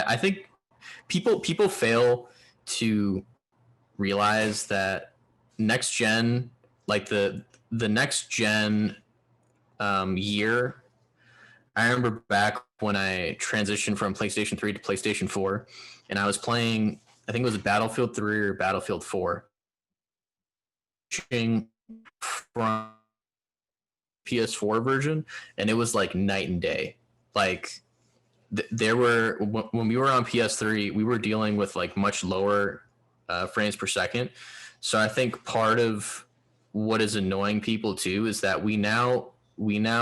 I think people fail to realize that next gen, like the next gen year. I remember back when I transitioned from PlayStation 3 to PlayStation 4, and I was playing. I think it was Battlefield 3 or Battlefield 4. From PS4 version, and it was like night and day. Like there were when we were on PS3, we were dealing with like much lower frames per second. So I think part of what is annoying people too is that we now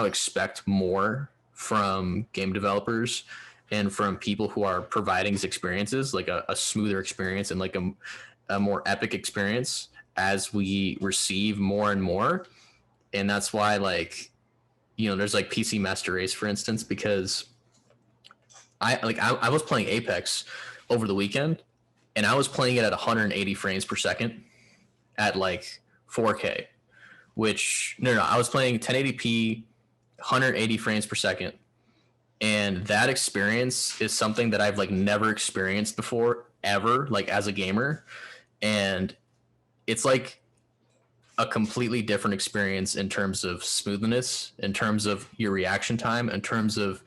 expect more from game developers and from people who are providing experiences, like a smoother experience and like a more epic experience as we receive more and more. And that's why, like, there's like PC Master Race, for instance, because I was playing Apex over the weekend, and I was playing it at 180 frames per second at like 4K, which no, I was playing 1080p, 180 frames per second, and that experience is something that I've like never experienced before ever, like as a gamer, and it's like a completely different experience in terms of smoothness, in terms of your reaction time, in terms of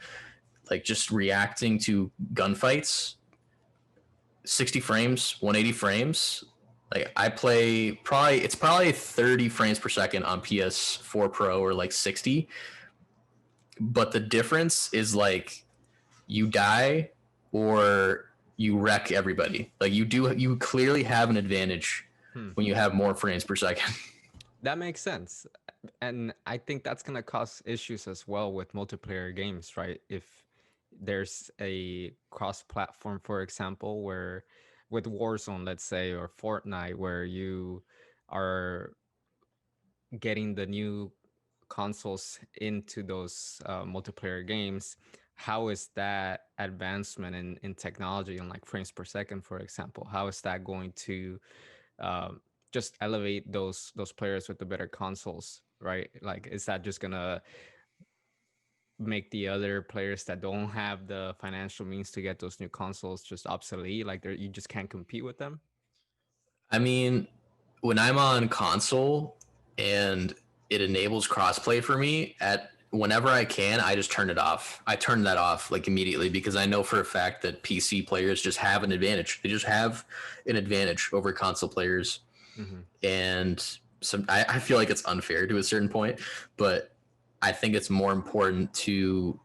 like just reacting to gunfights. 60 frames, 180 frames. Like I play probably 30 frames per second on PS4 Pro or like 60. But the difference is like you die or you wreck everybody. Like you clearly have an advantage when you have more frames per second. That makes sense. And I think that's going to cause issues as well with multiplayer games, right? If there's a cross platform, for example, where with Warzone, let's say, or Fortnite, where you are getting the new consoles into those multiplayer games, how is that advancement in technology and like frames per second, for example, how is that going to um, just elevate those players with the better consoles, right? Like, is that just gonna make the other players that don't have the financial means to get those new consoles just obsolete? Like, you just can't compete with them. I mean, when I'm on console and it enables crossplay for me at whenever I can, I just turn it off. I turn that off like immediately because I know for a fact that PC players just have an advantage. They just have an advantage over console players. Mm-hmm. And I feel like it's unfair to a certain point, but I think it's more important to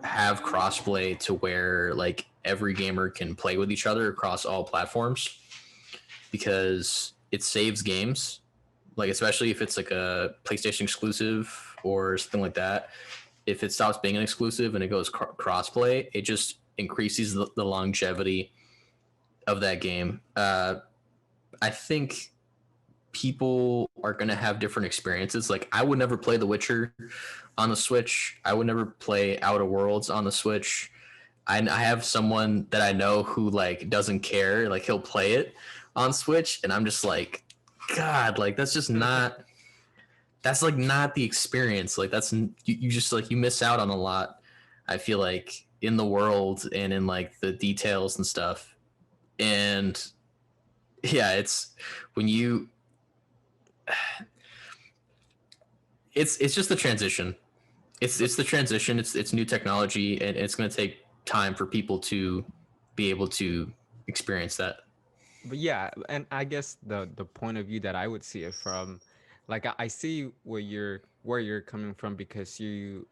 have crossplay to where like every gamer can play with each other across all platforms because it saves games, like especially if it's like a PlayStation exclusive or something like that. If it stops being an exclusive and it goes crossplay, it just increases the longevity of that game. I think people are going to have different experiences. Like I would never play The Witcher on the Switch. I would never play Outer Worlds on the Switch. I have someone that I know who like doesn't care. Like he'll play it on Switch, and I'm just like, God, like that's just not. That's like not the experience. Like that's you just like you miss out on a lot. I feel like in the world and in like the details and stuff. And yeah, it's when you it's just the transition. It's the transition. It's new technology, and it's going to take time for people to be able to experience that. But yeah, and I guess the point of view that I would see it from, like I see where you're coming from, because you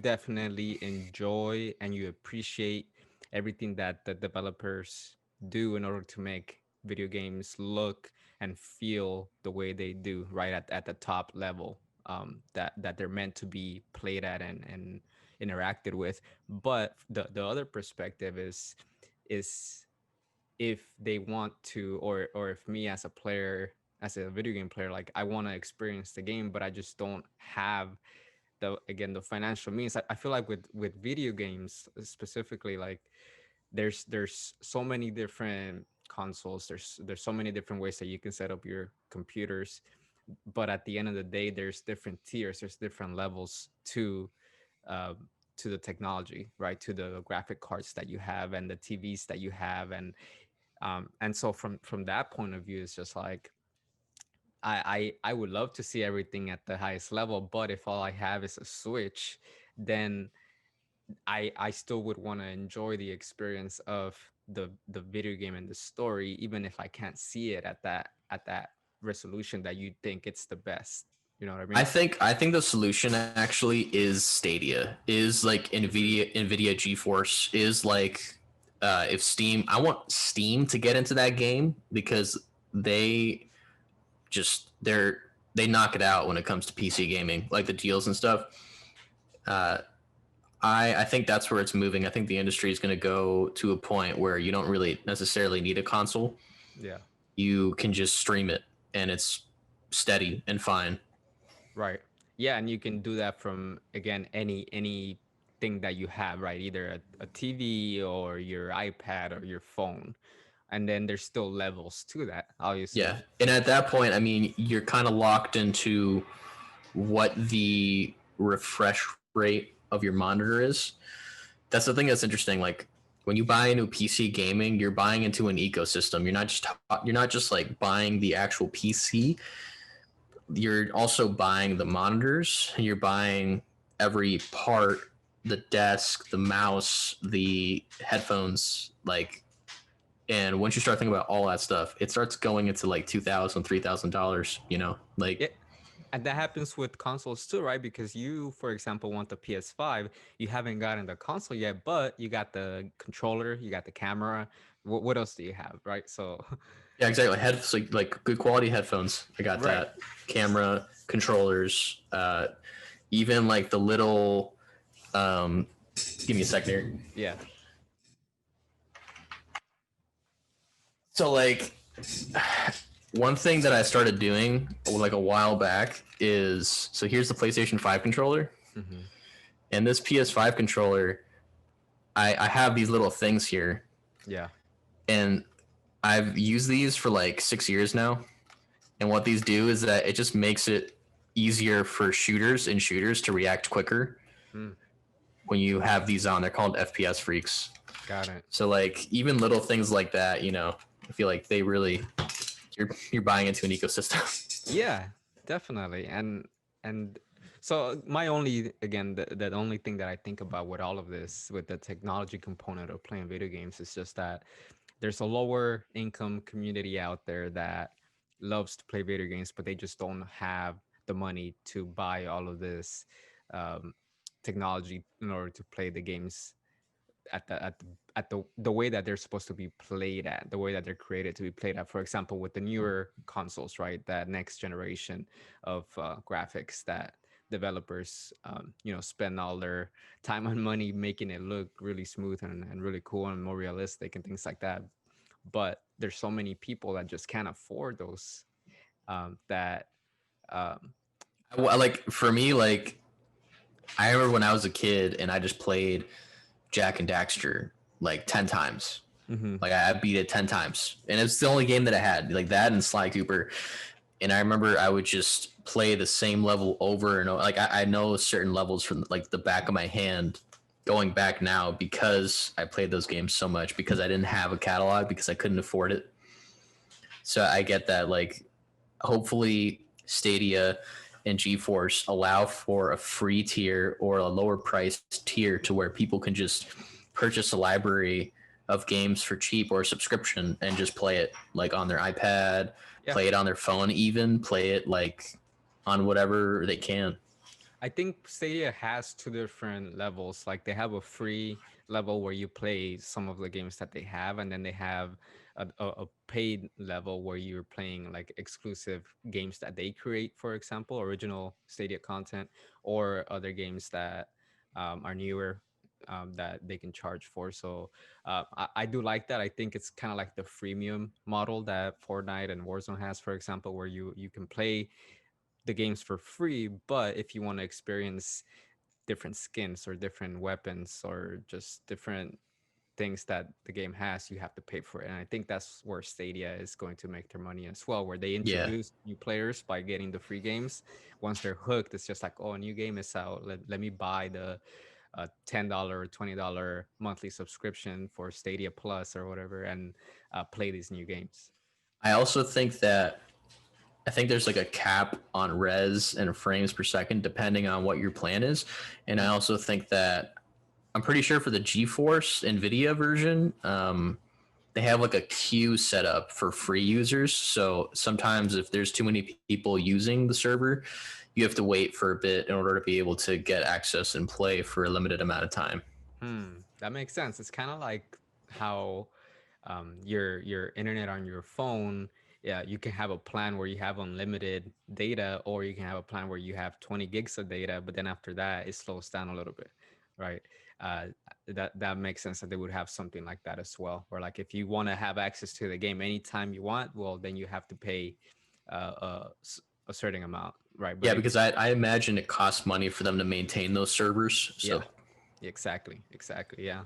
definitely enjoy and you appreciate everything that the developers do in order to make video games look and feel the way they do, right at the top level, that they're meant to be played at and interacted with. But the other perspective is if they want to, or if me as a player, as a video game player, like I want to experience the game, but I just don't have the financial means. I feel like with video games specifically, like there's so many different consoles, there's so many different ways that you can set up your computers, but at the end of the day there's different tiers, there's different levels to to the technology, right? To the graphic cards that you have and the TVs that you have, and so from that point of view, it's just like I would love to see everything at the highest level, but if all I have is a Switch, then I still would want to enjoy the experience of the video game and the story, even if I can't see it at that resolution that you think it's the best. You know what I mean? I think the solution actually is Stadia, is like Nvidia GeForce, is like if Steam, I want Steam to get into that game because they they knock it out when it comes to PC gaming, like the deals and stuff. Uh, I think that's where it's moving. I think the industry is going to go to a point where you don't really necessarily need a console. Yeah. You can just stream it, and it's steady and fine. Right. Yeah, and you can do that from again any thing that you have, right? Either a TV or your iPad or your phone. And then there's still levels to that, obviously. Yeah, and at that point, I mean, you're kind of locked into what the refresh rate of your monitor is. That's the thing that's interesting. Like when you buy into PC gaming, you're buying into an ecosystem. You're not just like buying the actual PC. You're also buying the monitors. You're buying every part, the desk, the mouse, the headphones, like. And once you start thinking about all that stuff, it starts going into like $2,000, $3,000. Like Yeah. And that happens with consoles too, right? Because you, for example, want the PS5, you haven't gotten the console yet, but you got the controller, you got the camera. What else do you have, right? So, yeah, exactly. Like good quality headphones. I got right. that. Camera, controllers, even like the little. Um, Give me a second here. Yeah. So like, one thing that I started doing like a while back is, so here's the PlayStation 5 controller, Hmm. and this PS5 controller. I have these little things here, Yeah. and I've used these for like 6 years now. And what these do is that it just makes it easier for shooters to react quicker Mm, when you have these on. They're called FPS freaks. got it. So like even little things like that, I feel like they really you're buying into an ecosystem. Yeah, definitely. And so my only again the only thing that I think about with all of this with the technology component of playing video games is just that there's a lower income community out there that loves to play video games, but they just don't have the money to buy all of this um, technology in order to play the games at the way that they're supposed to be played at, the way that they're created to be played at. For example, with the newer consoles, right, that next generation of graphics that developers spend all their time and money making it look really smooth and really cool and more realistic and things like that. But there's so many people that just can't afford those, that um, Like for me, like I remember when I was a kid and I just played Jack and Daxter like 10 times. mhm, Like I beat it 10 times. And it's the only game that I had, like that and Sly Cooper. And I remember I would just play the same level over and over. Like I know certain levels from like the back of my hand going back now because I played those games so much, because I didn't have a catalog, because I couldn't afford it. So I get that. Like hopefully Stadia and GeForce allow for a free tier or a lower price tier to where people can just purchase a library of games for cheap or a subscription and just play it like on their iPad, yeah. play it on their phone, even play it like on whatever they can. I think Stadia has two different levels. Like they have a free level where you play some of the games that they have, and then they have a paid level where you're playing like exclusive games that they create, for example, original Stadia content, or other games that are newer, that they can charge for. So I do like that. I think it's kind of like the freemium model that Fortnite and Warzone has, for example, where you can play the games for free, but if you want to experience different skins or different weapons or just different things that the game has, you have to pay for it. And I think that's where Stadia is going to make their money as well, where they Yeah. introduce new players by getting the free games. Once they're hooked, it's just like, oh, a new game is out. Let me buy a $10 or $20 monthly subscription for Stadia Plus or whatever, and play these new games. I also think that I think there's like a cap on res and frames per second depending on what your plan is. And I also think that I'm pretty sure for the GeForce NVIDIA version, they have like a queue set up for free users. So sometimes if there's too many people using the server, you have to wait for a bit in order to be able to get access and play for a limited amount of time. That makes sense. It's kind of like how your internet on your phone. Yeah, you can have a plan where you have unlimited data, or you can have a plan where you have 20 gigs of data, but then after that, it slows down a little bit, right? Uh, that makes sense that they would have something like that as well. Or like if you want to have access to the game anytime you want, well, then you have to pay a certain amount, right? But Yeah, if because I imagine it costs money for them to maintain those servers. yeah, So exactly, yeah.